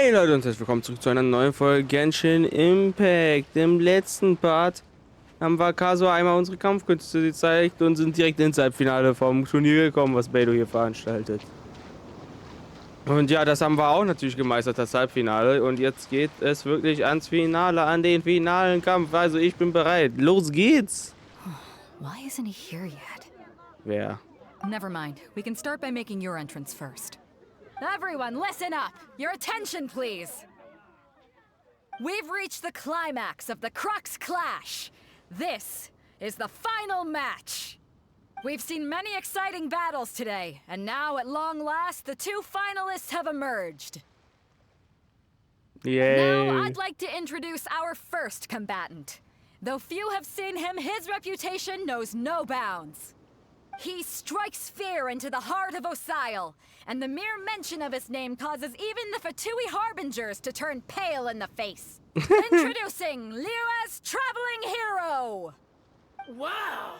Hey Leute und herzlich willkommen zurück zu einer neuen Folge Genshin Impact. Im letzten Part haben wir Kaso einmal unsere Kampfkünste gezeigt und sind direkt ins Halbfinale vom Turnier gekommen, was Beidou hier veranstaltet. Und ja, das haben wir auch natürlich gemeistert, das Halbfinale. Und jetzt geht es wirklich ans Finale, an den finalen Kampf. Also ich bin bereit. Los geht's! Why isn't he here yet? Wer? Never mind. We can start by making your entrance first. Everyone, listen up! Your attention, please! We've reached the climax of the Crux-Clash. This is the final match. We've seen many exciting battles today, and now, at long last, the two finalists have emerged. Yay! Now, I'd like to introduce our first combatant. Though few have seen him, his reputation knows no bounds. He strikes fear into the heart of Osile, and the mere mention of his name causes even the Fatui Harbingers to turn pale in the face. Introducing Liyue's Traveling Hero! Wow!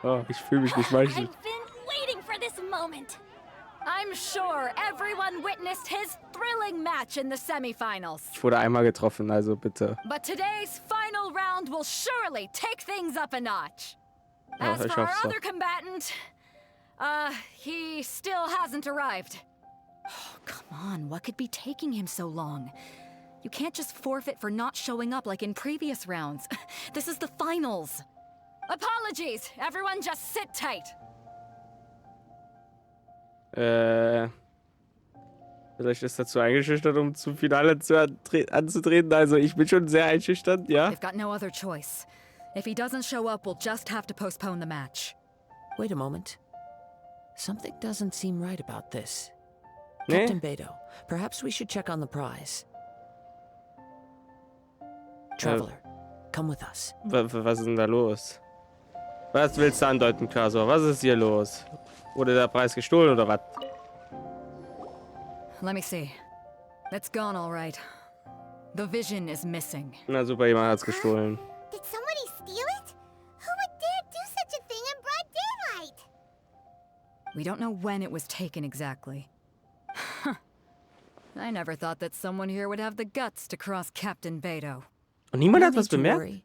Oh, ich fühle mich nicht manchmal. I've been waiting for this moment. I'm sure everyone witnessed his thrilling match in the semifinals. Ich wurde einmal getroffen, also bitte. But today's final round will surely take things up a notch. Ja, As ich for our hoffe so. other combatant, he still hasn't arrived. Oh, come on, what could be taking him so long? You can't just forfeit for not showing up like in previous rounds. This is the finals. Apologies, everyone just sit tight. Vielleicht ist dazu eingeschüchtert, um zum Finale anzutreten. Also ich bin schon sehr einschüchternd, ja. We've got no other choice. If he doesn't show up, we'll just have to postpone the match. Wait a moment. Something doesn't seem right about this. Nee? Captain Beidou, perhaps we should check on the prize. Traveler, come with us. Was ist denn da los? Was willst du andeuten, Kasor? Was ist hier los? Wurde der Preis gestohlen oder was? Let me see. It's gone all right. The vision is missing. Na super, jemand hat's gestohlen. Did somebody steal it? Who would dare do such a thing in broad daylight? We don't know when it was taken exactly. I never thought that someone here would have the guts to cross Captain Beidou. Und niemand No hat was need to bemerkt? worry.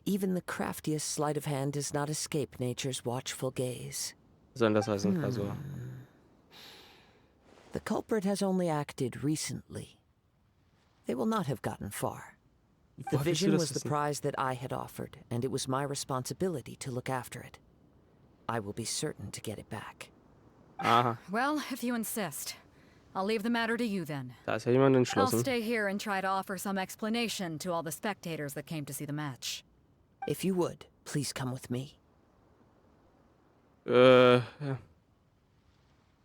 Even the craftiest sleight of hand does not escape nature's watchful gaze. Was soll das heißen, Kasor? The culprit has only acted recently. They will not have gotten far. The Woher willst du vision das was the wissen? prize that I had offered, and it was my responsibility to look after it. I will be certain to get it back. Aha, Well, if you insist. I'll leave the matter to you then. da ist ja jemand I'll entschlossen. stay here and try to offer some explanation to all the spectators that came to see the match. If you would, please come with me. Ja.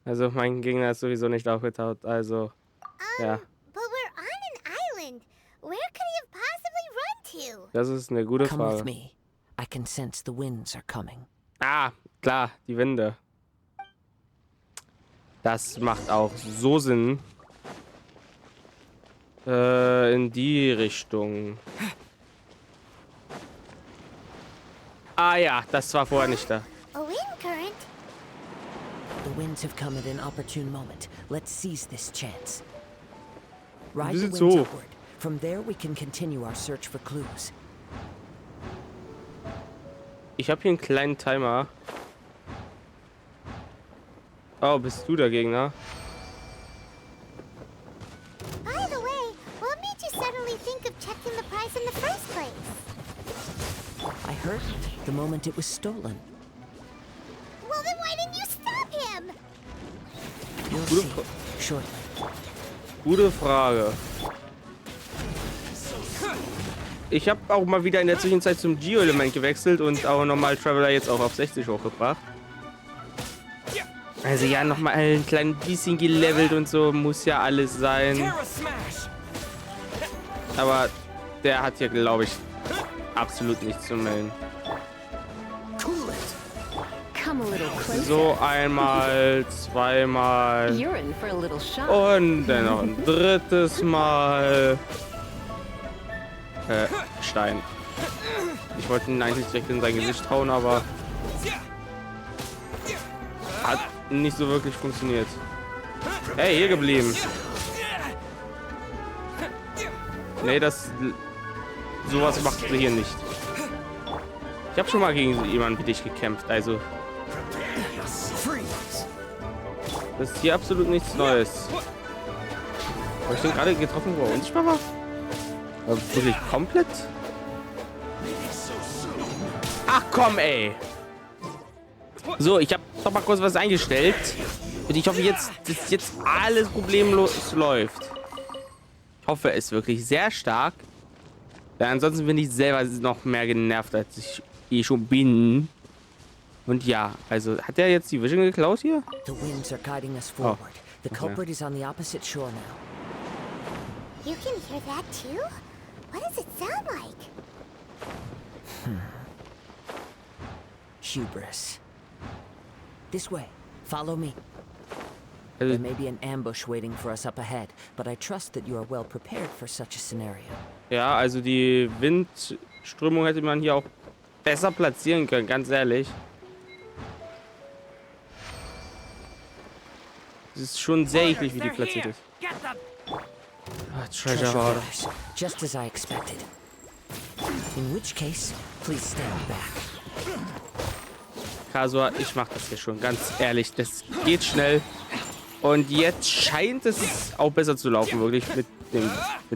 Also mein Gegner ist sowieso nicht aufgetaucht, also ja, But we're on an island. Where could he have possibly run to? das ist eine gute Come with Frage. me. I can sense the winds are coming. Ah, klar, die Winde. Das macht auch so Sinn. In die Richtung. Ah ja, das war vorher nicht da. A wind current? The winds have come at an opportune moment. Let's seize this chance. Ride the sind winds so. upward. From there we can continue our search for clues. Ich habe hier einen kleinen Timer. Oh, bist du der Gegner? By the way, what made you suddenly think of checking the prize in the first place? I heard it the moment it was stolen. Well, then why didn't you stop him? You'll Gute see Fra- shortly. Gute Frage. Ich habe auch mal wieder in der Zwischenzeit zum Geo-Element gewechselt und auch nochmal Traveler jetzt auch auf 60 hochgebracht. Also ja, nochmal ein klein bisschen gelevelt und so muss ja alles sein. Aber der hat hier, glaube ich, absolut nichts zu melden. Come a little closer. So einmal, zweimal You're in for a little shock. und dann noch ein drittes Mal. Stein. Ich wollte ihn eigentlich direkt in sein Gesicht hauen, aber hat nicht so wirklich funktioniert. Hey, hier geblieben. Nee, sowas macht sie hier nicht. Ich habe schon mal gegen jemanden wie dich gekämpft, also das ist hier absolut nichts Neues. Habe ich den gerade getroffen, wo er unsichtbar war? Wirklich komplett? Ach komm, ey. So, ich habe doch mal kurz was eingestellt. Und ich hoffe jetzt, dass jetzt alles problemlos läuft. Ich hoffe es wirklich sehr stark. Ja, ansonsten bin ich selber noch mehr genervt, als ich eh schon bin. Und ja, also hat er jetzt die Vision geklaut hier? The winds are guiding us forward. The culprit is on the opposite shore now. You can hear that too? What does it sound like? Hubris. This way. Follow me. Also, There may be an ambush waiting for us up ahead, but I trust that you are well prepared for such a scenario. ja, also die Windströmung hätte man hier auch besser platzieren können, ganz ehrlich. Es ist schon sehr eklig, wie die platziert ist. Ah, Treasure Hoarder. Fires, just as I expected. In which case, please stand back. Kasua, ich mach das hier schon, ganz ehrlich. Das geht schnell. Und jetzt scheint es auch besser zu laufen, wirklich, mit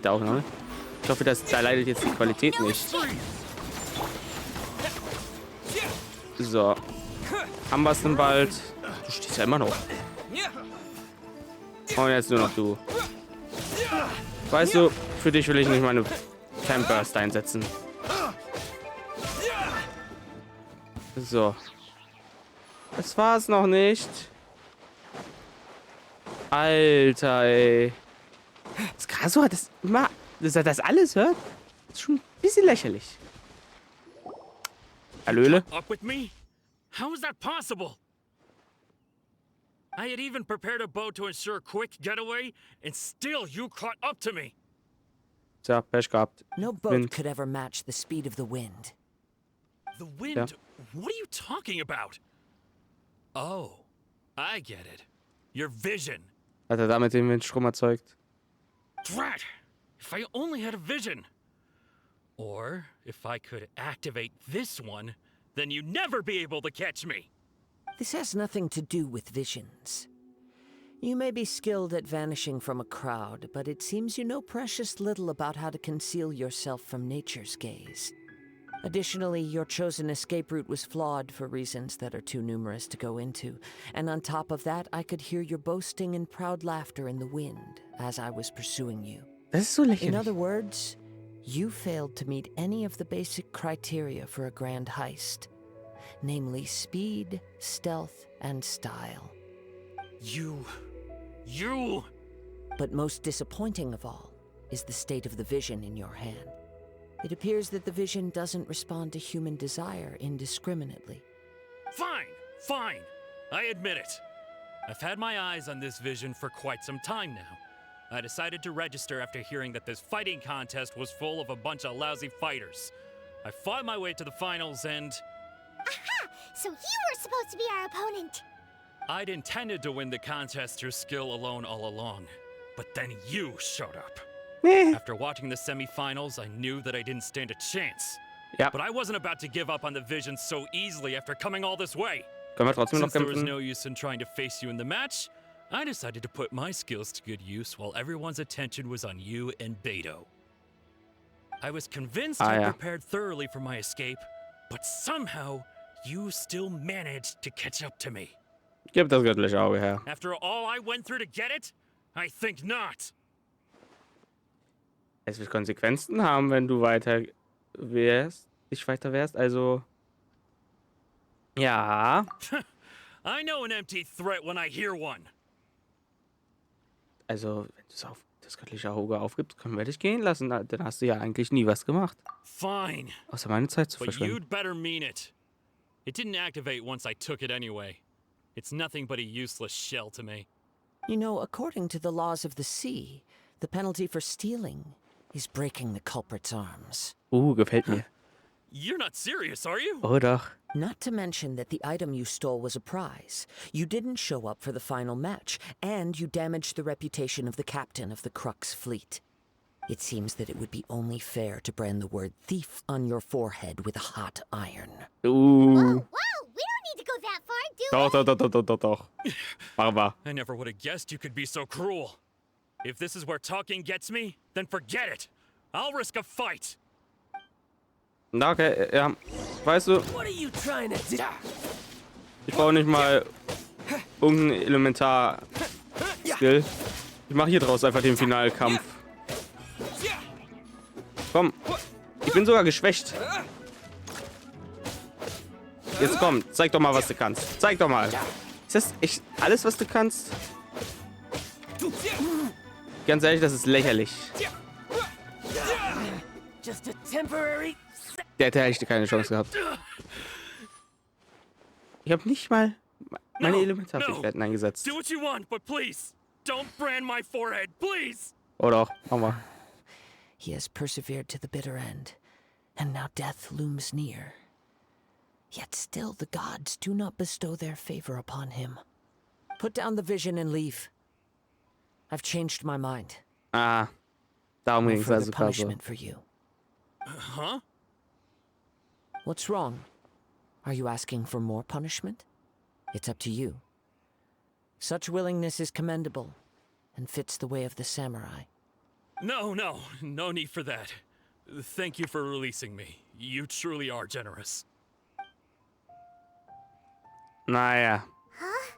der Aufnahme. Ich hoffe, da leidet jetzt die Qualität nicht. So. Haben wir es denn bald? Du stehst ja immer noch. Und jetzt nur noch du. Weißt du, für dich will ich nicht meine Temburst einsetzen. So. Das war's noch nicht. Alter, ey. Das Kasua hat das immer, dass er das alles hört, ist schon ein bisschen lächerlich. Hallöle? Up with me? How is that possible? I had even prepared a boat to ensure a quick getaway, and still you caught up to me. Tja, Pech gehabt. No boat Wind. could ever match the speed of the wind. The wind? Yeah. What are you talking about? Oh, I get it. Your vision. Hat er damit den Windstrom erzeugt? Drat! If I only had a vision. Or if I could activate this one, then you'd never be able to catch me. This has nothing to do with visions. You may be skilled at vanishing from a crowd, but it seems you know precious little about how to conceal yourself from nature's gaze. Additionally, your chosen escape route was flawed for reasons that are too numerous to go into. And on top of that, I could hear your boasting and proud laughter in the wind as I was pursuing you. Das ist so In lächerlich. other words, you failed to meet any of the basic criteria for a grand heist. Namely speed, stealth, and style. You... But most disappointing of all is the state of the vision in your hand. It appears that the vision doesn't respond to human desire indiscriminately. Fine. I admit it. I've had my eyes on this vision for quite some time now. I decided to register after hearing that this fighting contest was full of a bunch of lousy fighters. I fought my way to the finals and... Aha! So you were supposed to be our opponent. I'd intended to win the contest through skill alone all along. But then you showed up. After watching the semifinals, I knew that I didn't stand a chance. Ja, But I wasn't about to give up on the vision so easily after coming all this way. können wir trotzdem noch Since there was kämpfen? no use in trying to face you in the match, I decided to put my skills to good use while everyone's attention was on you and Beto. I was convinced I ja. prepared thoroughly for my escape, but somehow you still managed to catch up to me. Gib das göttliche Auge her. After all I went through to get it? I think not. Es wird Konsequenzen haben, wenn du nicht weiter wärst. Also, ja. I know an empty threat when I hear one. Also, wenn du das göttliche Auge aufgibst, können wir dich gehen lassen. Dann hast du ja eigentlich nie was gemacht. Fine, Außer meine Zeit zu but verschwenden. you'd better mean it. It didn't activate once I took it anyway. It's nothing but a useless shell to me. You know, according to the laws of the sea, the penalty for stealing is breaking the culprit's arms. Gefällt mir. You're not serious, are you? Oh doch. Not to mention that the item you stole was a prize. You didn't show up for the final match, and you damaged the reputation of the captain of the Crux fleet. It seems that it would be only fair to brand the word thief on your forehead with a hot iron. Whoa, whoa! We don't need to go that far, do we? Doch. Machen wir. I never would have guessed you could be so cruel. If this is where talking gets me, then forget it. I'll risk a fight. Na, okay, ja. Weißt du, What are you trying to do? ich brauche nicht mal irgendein Elementar-Skill. Ich mache hier draus einfach den Finalkampf. Komm. Ich bin sogar geschwächt. Jetzt komm, zeig doch mal, was du kannst. Zeig doch mal. Ist das echt alles, was du kannst? Ganz ehrlich, das ist lächerlich. Just a temporary. Der hätte echt keine Chance gehabt. Ich habe nicht mal meine Elementarfähigkeiten eingesetzt. Do what you want, but please, don't brand my forehead, please. Oder auch, machen wir. He has persevered to the bitter end, and now death looms near. Yet still the gods do not bestow their favor upon him. Put down the vision and leave. I've changed my mind. Ah, darum ging No es further also gerade so. punishment for you. Huh? What's wrong? Are you asking for more punishment? It's up to you. Such willingness is commendable, and fits the way of the samurai. No need for that. Thank you for releasing me. You truly are generous. Naja. Huh?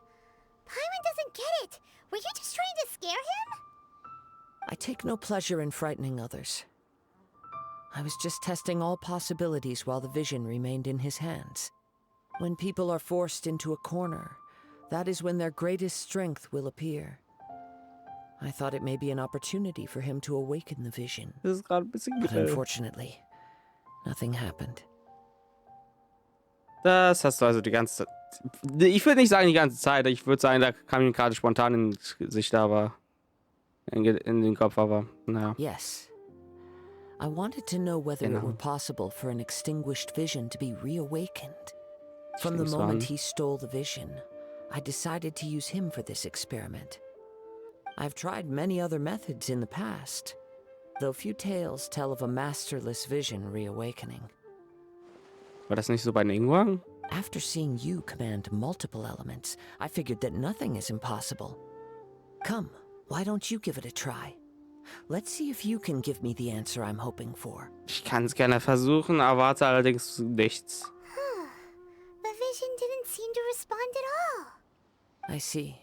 Paimon doesn't get it. Were you just trying to scare him? I take no pleasure in frightening others. I was just testing all possibilities while the vision remained in his hands. When people are forced into a corner, that is when their greatest strength will appear. I thought it may be an opportunity for him to awaken the vision. Das ist gerade ein bisschen But grell. unfortunately, nothing happened. Das hast du also die ganze Zeit. Ich würde nicht sagen die ganze Zeit. Ich würde sagen, da kam ihm gerade spontan ins Gesicht, aber in den Kopf, aber naja. Yes. I wanted to know whether it Genau. were possible for an extinguished vision to be reawakened. From the Stimmt's moment an. he stole the vision, I decided to use him for this experiment. I've tried many other methods in the past, though few tales tell of a masterless vision reawakening. War das nicht so bei Ningguang? After seeing you command multiple elements, I figured that nothing is impossible. Come, why don't you give it a try? Let's see if you can give me the answer I'm hoping for. Ich kann es gerne versuchen, erwarte allerdings nichts. The vision didn't seem to respond at all. I see.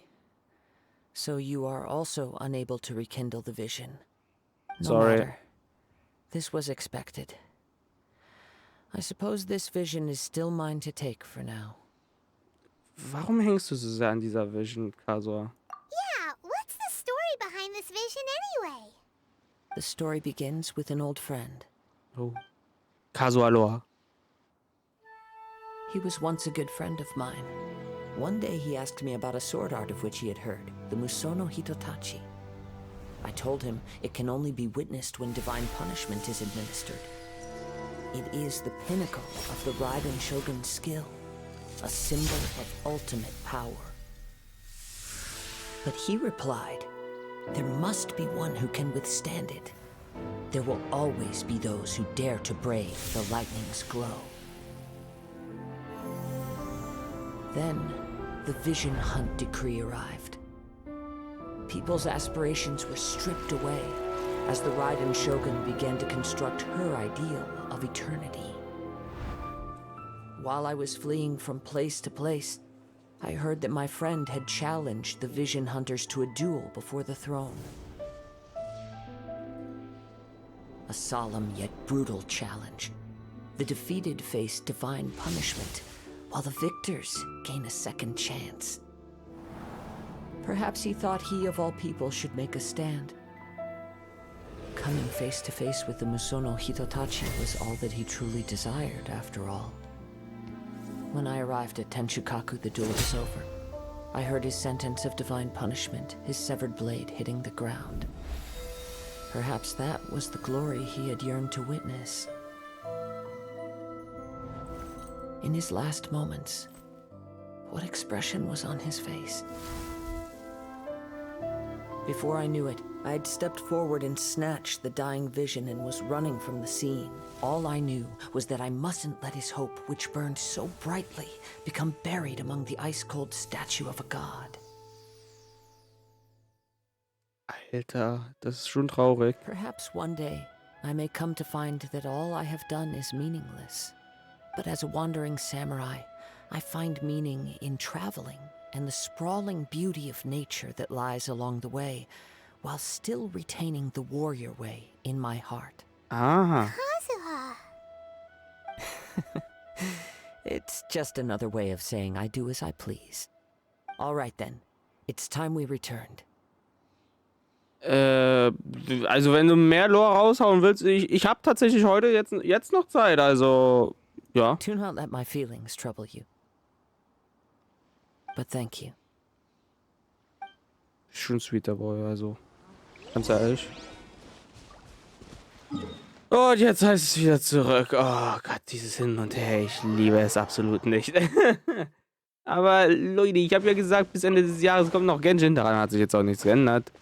So you are also unable to rekindle the vision. No Sorry. matter. This was expected. I suppose this vision is still mine to take for now. Warum hängst du so sehr an dieser Vision, Kasua? Yeah, what's the story behind this vision anyway? The story begins with an old friend. Oh. Kasua Lore. He was once a good friend of mine. One day he asked me about a sword art of which he had heard, the Musono Hitotachi. I told him it can only be witnessed when divine punishment is administered. It is the pinnacle of the Raiden Shogun's skill, a symbol of ultimate power. But he replied, there must be one who can withstand it. There will always be those who dare to brave the lightning's glow. Then, the Vision Hunt decree arrived. People's aspirations were stripped away as the Raiden Shogun began to construct her ideal of eternity. While I was fleeing from place to place, I heard that my friend had challenged the Vision Hunters to a duel before the throne. A solemn yet brutal challenge. The defeated face divine punishment, while the victors gain a second chance. Perhaps he thought he of all people should make a stand. Coming face to face with the Musono Hitotachi was all that he truly desired, after all. When I arrived at Tenshukaku, the duel was over. I heard his sentence of divine punishment, his severed blade hitting the ground. Perhaps that was the glory he had yearned to witness. In his last moments, what expression was on his face? Before I knew it, I had stepped forward and snatched the dying vision and was running from the scene. All I knew was that I mustn't let his hope, which burned so brightly, become buried among the ice-cold statue of a god. Alter, das ist schon traurig. Perhaps one day I may come to find that all I have done is meaningless. But as a wandering samurai, I find meaning in traveling and the sprawling beauty of nature that lies along the way, while still retaining the warrior way in my heart. Ah. Kazuha. It's just another way of saying I do as I please. All right then, it's time we returned. Also wenn du mehr Lore raushauen willst, ich habe tatsächlich heute jetzt noch Zeit, also ja. Do not let my feelings trouble you. But thank you. Schon sweeter Boy, also ganz ehrlich. Und jetzt heißt es wieder zurück. Oh Gott, dieses Hin und Her, ich liebe es absolut nicht. Aber Leute, ich habe ja gesagt, bis Ende des Jahres kommt noch Genshin, daran hat sich jetzt auch nichts geändert.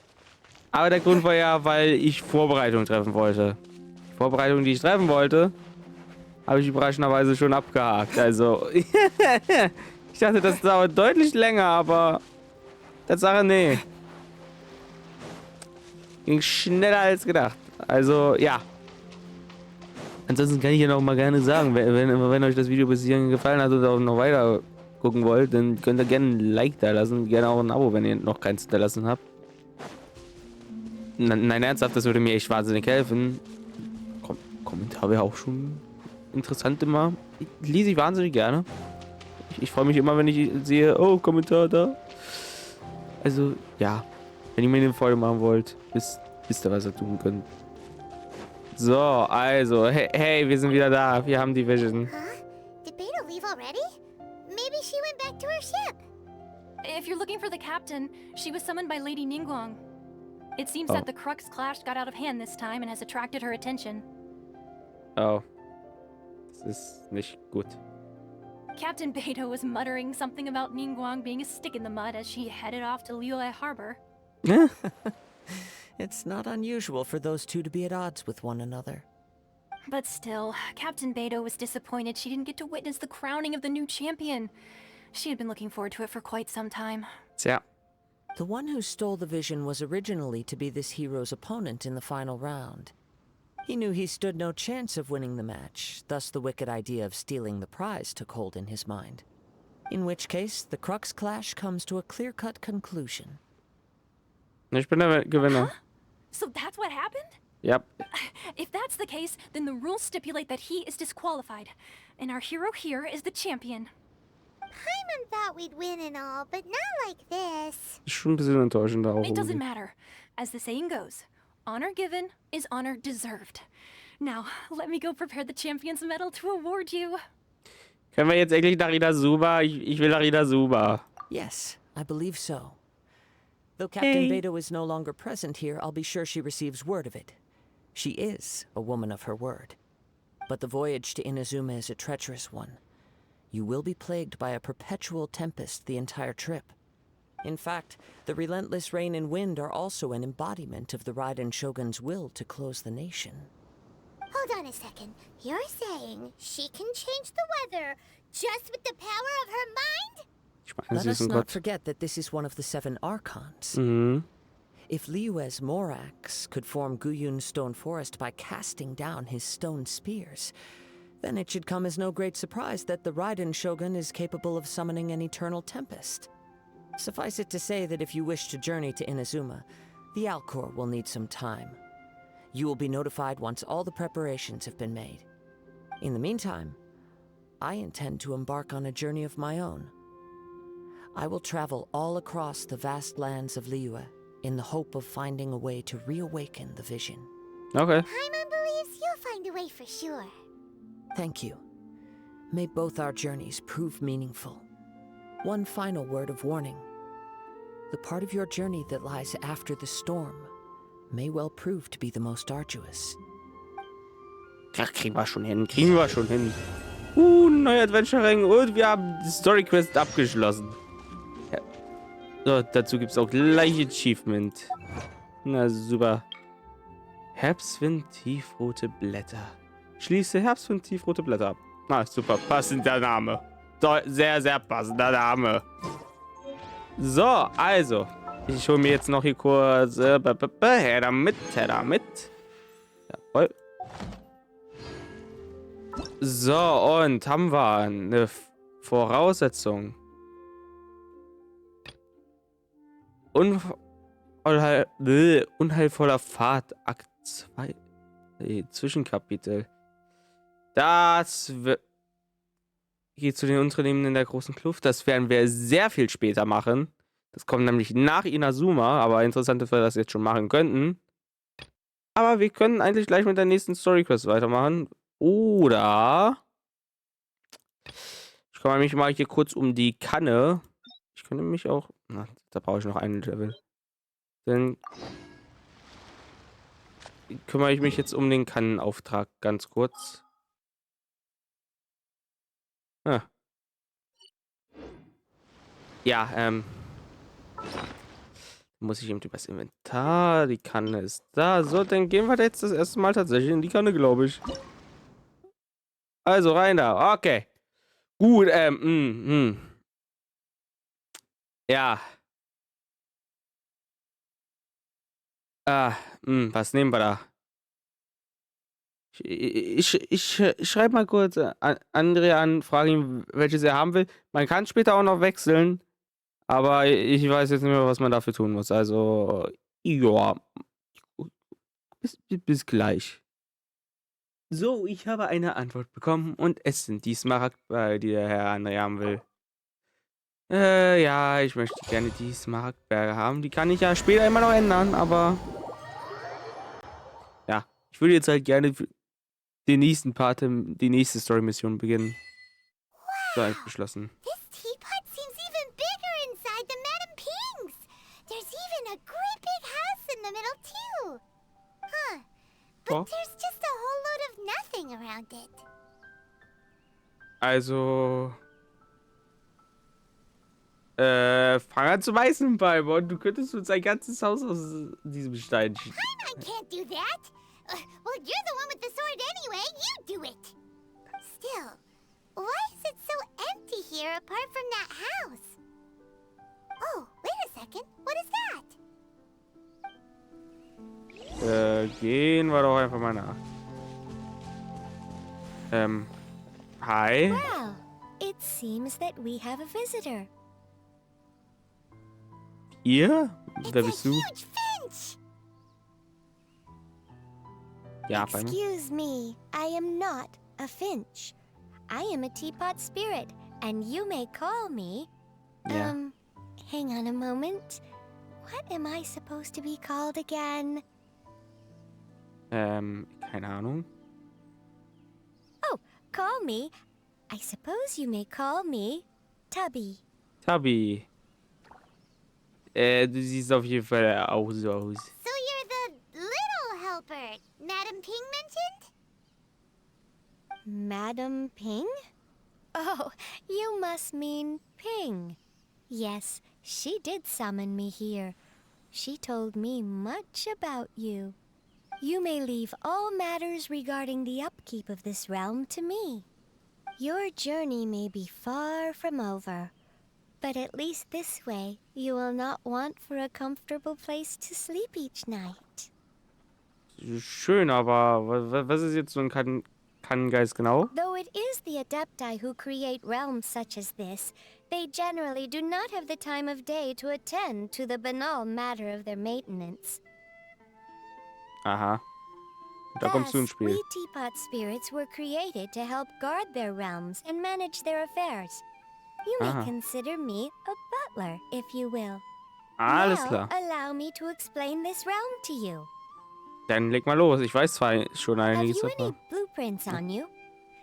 Aber der Grund war ja, weil ich Vorbereitungen treffen wollte. Die Vorbereitung, die ich treffen wollte, habe ich überraschenderweise schon abgehakt. Also, ich dachte, das dauert deutlich länger, aber Tatsache, nee. Ging schneller als gedacht. Also, ja. Ansonsten kann ich ja noch mal gerne sagen, wenn euch das Video bis hierhin gefallen hat und auch noch weiter gucken wollt, dann könnt ihr gerne ein Like da lassen. Gerne auch ein Abo, wenn ihr noch keins hinterlassen habt. Nein, ernsthaft, das würde mir echt wahnsinnig helfen. Kommentar wäre auch schon interessant immer. Lese ich wahnsinnig gerne. Ich freue mich immer, wenn ich sehe, oh, Kommentar da. Also, ja. Wenn ihr mir eine Freude machen wollt, wisst ihr, was ihr tun könnt. So, also, hey, wir sind wieder da. Wir haben die Vision. Huh? Did Beta leave already? Maybe she went back to her ship. If you're looking for the captain, she was summoned by Lady Ningguang. It seems Oh. that the Crux-Clash got out of hand this time and has attracted her attention. Oh. Das ist nicht gut. Captain Beidou was muttering something about Ningguang being a stick in the mud as she headed off to Liyue Harbor. It's not unusual for those two to be at odds with one another. But still, Captain Beidou was disappointed she didn't get to witness the crowning of the new champion. She had been looking forward to it for quite some time. Tja. The one who stole the vision was originally to be this hero's opponent in the final round. He knew he stood no chance of winning the match, thus the wicked idea of stealing the prize took hold in his mind. In which case, the Crux-Clash comes to a clear-cut conclusion. Ich bin der Gewinner. So that's what happened? Yep. If that's the case, then the rules stipulate that he is disqualified. And our hero here is the champion. Paimon thought we'd win and all, but not like this. Ist schon ein bisschen enttäuschend da auch. It doesn't irgendwie. matter. As the saying goes, honor given is honor deserved. Now, let me go prepare the champion's medal to award you. Können wir jetzt endlich nach Inazuma? Ich will nach Inazuma. Yes, I believe so. Though Captain Beidou is no longer present here, I'll be sure she receives word of it. She is a woman of her word. But the voyage to Inazuma is a treacherous one. You will be plagued by a perpetual tempest the entire trip. In fact, the relentless rain and wind are also an embodiment of the Raiden Shogun's will to close the nation. Hold on a second. You're saying she can change the weather just with the power of her mind? Ich meine, Let sie us ist ein not Gott. forget that this is one of the 7 Archons. Mhm. If Liyue's Morax could form Guyun's stone forest by casting down his stone spears, then it should come as no great surprise that the Raiden Shogun is capable of summoning an eternal tempest. Suffice it to say that if you wish to journey to Inazuma, the Alcor will need some time. You will be notified once all the preparations have been made. In the meantime, I intend to embark on a journey of my own. I will travel all across the vast lands of Liyue in the hope of finding a way to reawaken the vision. Okay. Paimon believes you'll find a way for sure. Thank you. May both our journeys prove meaningful. One final word of warning. The part of your journey that lies after the storm may well prove to be the most arduous. Ja, kriegen wir schon hin. Kriegen wir schon hin. Neuer Adventure-Ring und wir haben die Story-Quest abgeschlossen. Ja. So, dazu gibt es auch gleich Achievement. Na super. Herbstwind, tiefrote Blätter. Schließe Herbstwind, tiefrote Blätter ab. Na, super. Passender Name. Sehr, sehr passender Name. So, also. Ich hole mir jetzt noch hier kurz... her damit, her damit. Jawohl. So, und haben wir eine Voraussetzung. Unheilvoller Pfad, Akt 2. Zwischenkapitel. Das geht zu den Unternehmen in der großen Kluft. Das werden wir sehr viel später machen. Das kommt nämlich nach Inazuma, aber interessant, dass wir das jetzt schon machen könnten. Aber wir können eigentlich gleich mit der nächsten Story Quest weitermachen. Oder ich kümmere mich mal hier kurz um die Kanne. Ich könnte mich auch... Na, da brauche ich noch einen Level. Dann kümmere ich mich jetzt um den Kannenauftrag ganz kurz. Ah. Ja, muss ich eben übers Inventar. Die Kanne ist da. So, dann gehen wir jetzt das erste Mal tatsächlich in die Kanne, glaube ich. Also rein da. Okay. Gut, ja. Was nehmen wir da? Ich schreibe mal kurz Andrea an, frage ihn, welches er haben will. Man kann später auch noch wechseln, aber ich weiß jetzt nicht mehr, was man dafür tun muss. Also, ja. Bis gleich. So, ich habe eine Antwort bekommen und es sind die Smaragdberge, die der Herr Andrea haben will. Ja, ich möchte gerne die Smaragdberge haben. Die kann ich ja später immer noch ändern, aber... Ja, ich würde jetzt halt gerne den nächsten Part, die nächste Story-Mission beginnen. So, ich beschlossen. This teapot seems even bigger inside than Madame Ping's. There's even a great big house in the middle too. Huh. But Oh. there's just a whole load of nothing around it. Also... fang an zu meißeln, Paimon. Du könntest uns ein ganzes Haus aus diesem Stein schieben. I can't do that. Well, you're the one with the sword anyway. You do it. Still, why is it so empty here apart from that house? Oh, wait a second. What is that? Gehen wir doch einfach mal nach. Hi. Well, it seems that we have a visitor. Ihr? Wer It's bist a du? huge finch. Ja, Paimon. Excuse me, I am not a finch. I am a teapot spirit, and you may call me... Ja. Hang on a moment. What am I supposed to be called again? Keine Ahnung. Oh, call me. I suppose you may call me Tubby. Tabi. Du siehst auf jeden Fall auch so aus. So you're the little helper Madame Ping mentioned? Madame Ping? Oh, you must mean Ping. Yes, she did summon me here. She told me much about you. You may leave all matters regarding the upkeep of this realm to me. Your journey may be far from over, but at least this way you will not want for a comfortable place to sleep each night. Schön, aber was ist jetzt so ein Kannengeist genau? Though it is the Adepti who create realms such as this, they generally do not have the time of day to attend to the banal matter of their maintenance. Aha. Da kommst du ins Spiel. We teapot spirits were created to help guard their realms and manage their affairs. You may Aha. consider me a butler, if you will. Alles Now, klar. allow me to explain this realm to you. Dann leg mal los. Ich weiß zwar schon Have einiges you any davon. blueprints on you?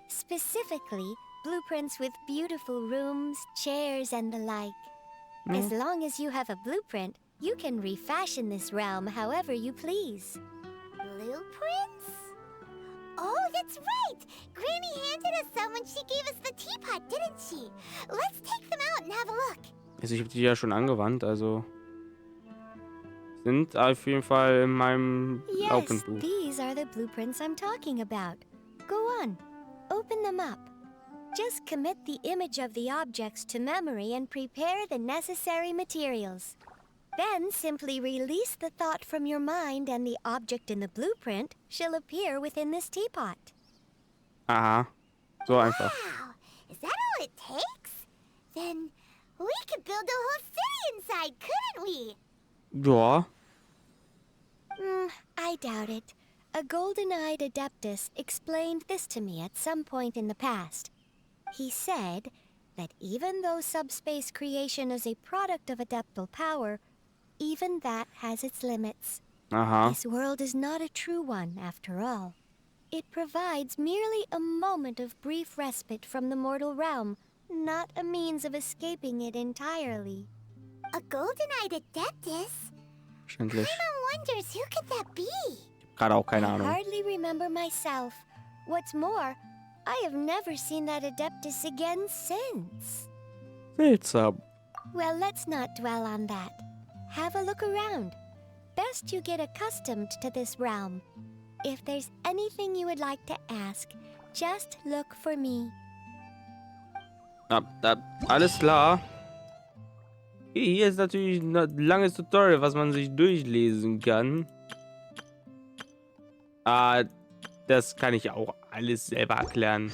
Specifically, blueprints with beautiful rooms, chairs, and the like. As long as you have a blueprint, you can refashion this realm however you please. Blueprints? Oh, that's right! Granny handed us some when she gave us the teapot, didn't she? Let's take them out and have a look. Also ich habe die ja schon angewandt, also sind auf jeden Fall in meinem Yes, Laupenbuch. these are the blueprints I'm talking about. Go on, open them up. Just commit the image of the objects to memory and prepare the necessary materials. Then simply release the thought from your mind and the object in the blueprint shall appear within this teapot. Aha, so einfach. Wow, is that all it takes? Then we could build a whole city inside, couldn't we? Ja, I doubt it. A golden-eyed adeptus explained this to me at some point in the past. He said that even though subspace creation is a product of adeptal power, even that has its limits. aha. This world is not a true one, after all. It provides merely a moment of brief respite from the mortal realm, not a means of escaping it entirely. A golden-eyed adeptus? Verständlich. Wonders who could that be? Gerade auch keine I Ahnung. hardly remember myself. What's more, I have never seen that adeptus again since. Seltsam. Well, let's not dwell on that. Have a look around. Best you get accustomed to this realm. If there's anything you would like to ask, just look for me. Alles klar. Hier ist natürlich ein langes Tutorial, was man sich durchlesen kann. Das kann ich auch alles selber erklären.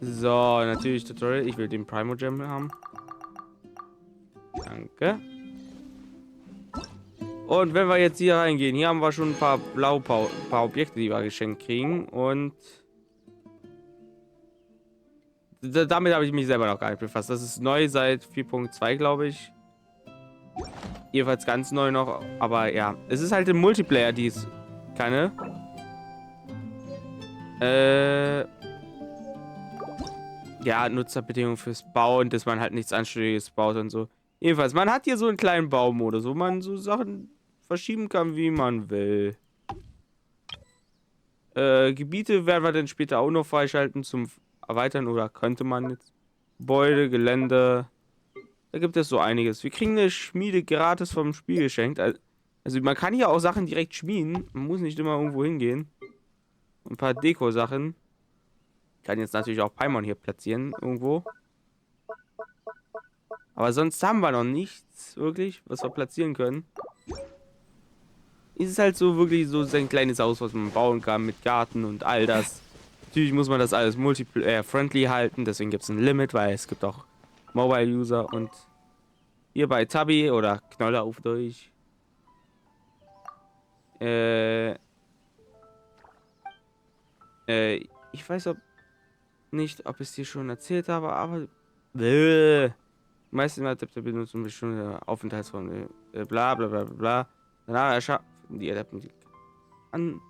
So, natürlich Tutorial. Ich will den Primo Gem haben. Danke. Und wenn wir jetzt hier reingehen, hier haben wir schon ein paar paar Objekte, die wir geschenkt kriegen. Und damit habe ich mich selber noch gar nicht befasst. Das ist neu seit 4.2, glaube ich. Jedenfalls ganz neu noch. Aber ja, es ist halt im Multiplayer, dies keine. Ja, Nutzerbedingungen fürs Bauen, dass man halt nichts Anständiges baut und so. Jedenfalls, man hat hier so einen kleinen Baumodus, wo man so Sachen verschieben kann, wie man will. Gebiete werden wir dann später auch noch freischalten zum Erweitern, oder könnte man jetzt. Gebäude, Gelände. Da gibt es so einiges. Wir kriegen eine Schmiede gratis vom Spiel geschenkt. Also man kann hier auch Sachen direkt schmieden. Man muss nicht immer irgendwo hingehen. Ein paar Deko-Sachen. Ich kann jetzt natürlich auch Paimon hier platzieren, irgendwo. Aber sonst haben wir noch nichts, wirklich, was wir platzieren können. Es ist halt so wirklich so sein kleines Haus, was man bauen kann mit Garten und all das. Natürlich muss man das alles multiplayer-friendly halten, deswegen gibt es ein Limit, weil es gibt auch Mobile-User und hier bei Tabi oder Knoller auf Deutsch. Ich weiß nicht, ob ich es dir schon erzählt habe, aber die meisten Adepte benutzen bestimmte Aufenthaltsformen, bla bla bla bla. Danach erschaffen die Adepten keinen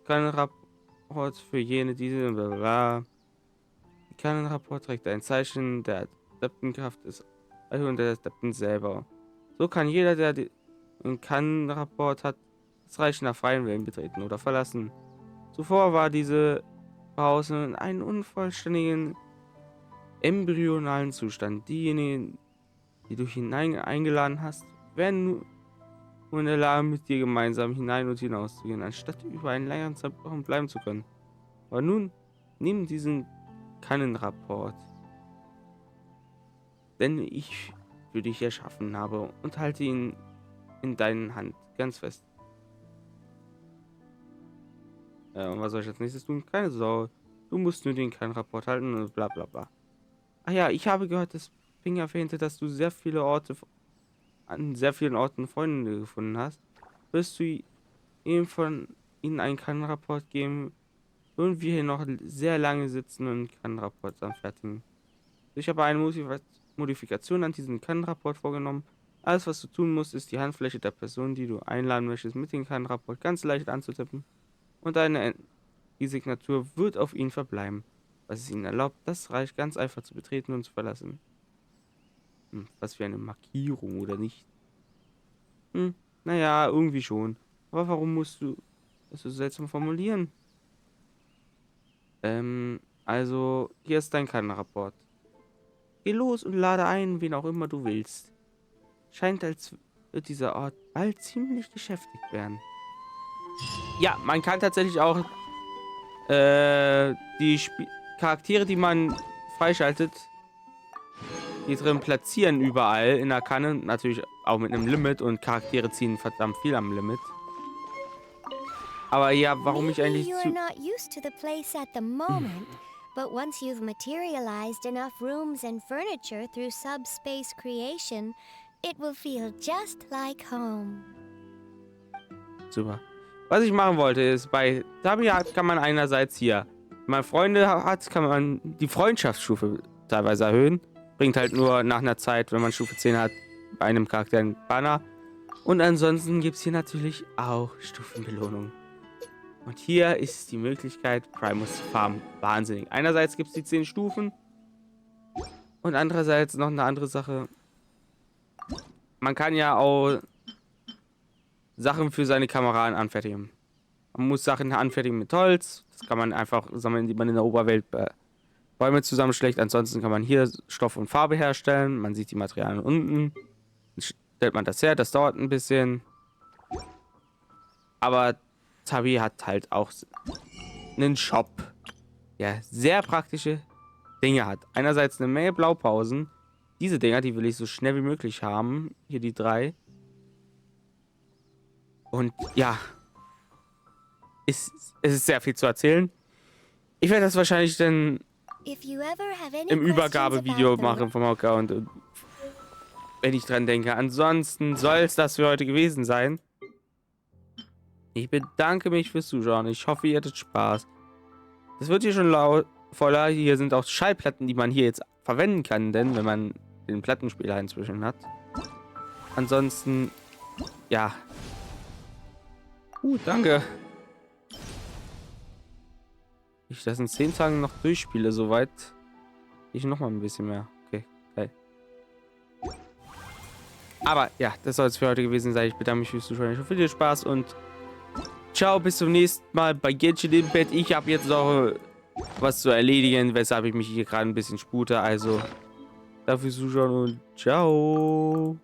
Rapport für jene, diese bla bla. Keinen Rapport trägt ein Zeichen der Adeptenkraft ist und der Adepten selber. So kann jeder, der keinen Rapport hat, das Reich nach freiem Willen betreten oder verlassen. Zuvor war diese Haus in einem unvollständigen embryonalen Zustand. Diejenigen, die du eingeladen hast, werden nur in der Lage, mit dir gemeinsam hinein und hinaus zu gehen, anstatt über einen längeren Zeitraum bleiben zu können. Aber nun, nimm diesen Kannenrapport, den ich für dich erschaffen habe, und halte ihn in deinen Hand ganz fest. Und was soll ich als nächstes tun? Keine Sorge. Du musst nur den Kannenrapport halten und bla bla bla. Ach ja, ich habe gehört, dass Ping erwähnte, dass du an sehr vielen Orten Freunde gefunden hast. Wirst du ihm von ihnen einen Kannenrapport geben und wir hier noch sehr lange sitzen und Kannenrapport anfertigen. Ich habe eine Modifikation an diesen Kannenrapport vorgenommen. Alles, was du tun musst, ist die Handfläche der Person, die du einladen möchtest, mit dem Kannenrapport ganz leicht anzutippen. Und die Signatur wird auf ihn verbleiben, was es ihnen erlaubt, das Reich ganz einfach zu betreten und zu verlassen. Was für eine Markierung, oder nicht? Naja, irgendwie schon. Aber warum musst du das so seltsam formulieren? Also, hier ist dein Kannenrapport. Geh los und lade ein, wen auch immer du willst. Scheint, als wird dieser Ort bald ziemlich geschäftig werden. Ja, man kann tatsächlich auch die Charaktere, die man freischaltet, die drin platzieren überall in der Kanne. Natürlich auch mit einem Limit und Charaktere ziehen verdammt viel am Limit. Aber ja, warum ich eigentlich Maybe zu... you're not used to the place at the moment, but once you've materialized enough rooms and furniture through subspace creation, it will feel just like home. Super. Was ich machen wollte, ist, bei Tabia kann man einerseits hier, wenn man Freunde hat, kann man die Freundschaftsstufe teilweise erhöhen. Bringt halt nur nach einer Zeit, wenn man Stufe 10 hat, bei einem Charakter einen Banner. Und ansonsten gibt es hier natürlich auch Stufenbelohnungen. Und hier ist die Möglichkeit, Primus zu farmen. Wahnsinnig. Einerseits gibt es die 10 Stufen. Und andererseits noch eine andere Sache. Man kann ja auch Sachen für seine Kameraden anfertigen. Man muss Sachen anfertigen mit Holz. Das kann man einfach sammeln, die man in der Oberwelt Bäume zusammenschlägt. Ansonsten kann man hier Stoff und Farbe herstellen. Man sieht die Materialien unten. Dann stellt man das her. Das dauert ein bisschen. Aber Tabi hat halt auch einen Shop, der sehr praktische Dinge hat. Einerseits eine Menge Blaupausen. Diese Dinger, die will ich so schnell wie möglich haben. Hier die 3. Und ja, es ist sehr viel zu erzählen. Ich werde das wahrscheinlich dann im Übergabevideo machen vom Account. Und wenn ich dran denke. Ansonsten soll es das für heute gewesen sein. Ich bedanke mich fürs Zuschauen. Ich hoffe, ihr hattet Spaß. Es wird hier schon voller. Hier sind auch Schallplatten, die man hier jetzt verwenden kann, denn wenn man den Plattenspieler inzwischen hat. Ansonsten, ja. Danke. Ich das in 10 Tagen noch durchspiele, soweit. Ich noch mal ein bisschen mehr. Okay, geil. Aber ja, das soll es für heute gewesen sein. Ich bedanke mich fürs Zuschauen. Ich hoffe, ihr hattet Spaß und ciao, bis zum nächsten Mal bei Genshin Impact. Ich habe jetzt noch was zu erledigen, weshalb ich mich hier gerade ein bisschen spute. Also, dafür zuschauen und ciao.